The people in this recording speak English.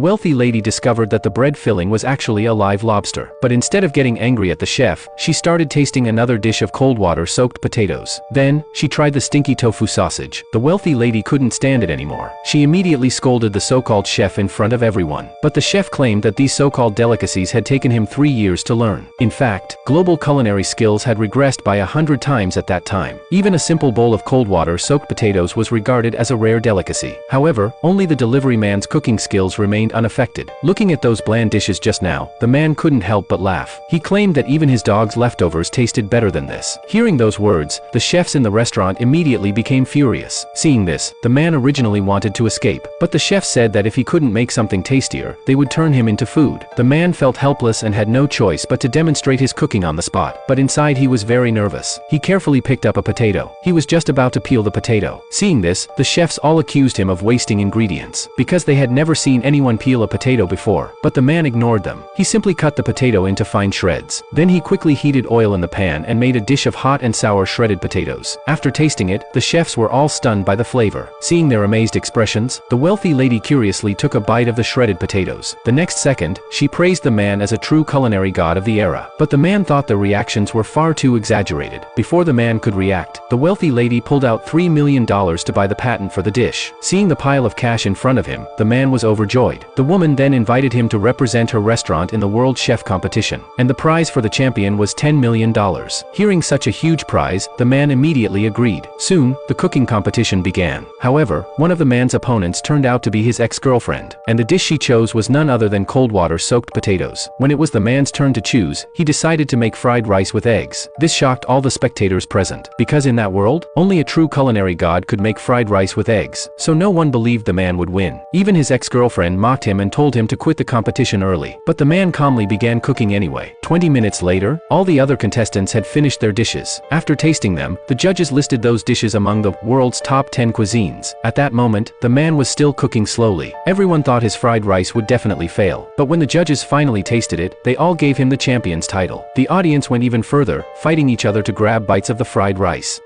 Wealthy lady discovered that the bread filling was actually a live lobster. But instead of getting angry at the chef, she started tasting another dish of cold water-soaked potatoes. Then, she tried the stinky tofu sausage. The wealthy lady couldn't stand it anymore. She immediately scolded the so-called chef in front of everyone. But the chef claimed that these so-called delicacies had taken him 3 years to learn. In fact, global culinary skills had regressed by 100 times at that time. Even a simple bowl of cold water-soaked potatoes was regarded as a rare delicacy. However, only the delivery man's cooking skills remained unaffected. Looking at those bland dishes just now, the man couldn't help but laugh. He claimed that even his dog's leftovers tasted better than this. Hearing those words, the chefs in the restaurant immediately became furious. Seeing this, the man originally wanted to escape, but the chef said that if he couldn't make something tastier, they would turn him into food. The man felt helpless and had no choice but to demonstrate his cooking on the spot. But inside he was very nervous. He carefully picked up a potato. He was just about to peel the potato. Seeing this, the chefs all accused him of wasting ingredients, because they had never seen anyone peel a potato before. But the man ignored them. He simply cut the potato into fine shreds. Then he quickly heated oil in the pan and made a dish of hot and sour shredded potatoes. After tasting it, the chefs were all stunned by the flavor. Seeing their amazed expressions, the wealthy lady curiously took a bite of the shredded potatoes. The next second, she praised the man as a true culinary god of the era. But the man thought the reactions were far too exaggerated. Before the man could react, the wealthy lady pulled out $3 million to buy the patent for the dish. Seeing the pile of cash in front of him, the man was overjoyed. The woman then invited him to represent her restaurant in the World Chef competition, and the prize for the champion was $10 million. Hearing such a huge prize, the man immediately agreed. Soon, the cooking competition began. However, one of the man's opponents turned out to be his ex-girlfriend, and the dish she chose was none other than cold water-soaked potatoes. When it was the man's turn to choose, he decided to make fried rice with eggs. This shocked all the spectators present, because in that world, only a true culinary god could make fried rice with eggs, so no one believed the man would win. Even his ex-girlfriend mocked him and told him to quit the competition early, but the man calmly began cooking anyway. 20 minutes later, all the other contestants had finished their dishes. After tasting them, the judges listed those dishes among the world's top 10 cuisines. At that moment, the man was still cooking slowly. Everyone thought his fried rice would definitely fail, but when the judges finally tasted it, they all gave him the champion's title. The audience went even further, fighting each other to grab bites of the fried rice.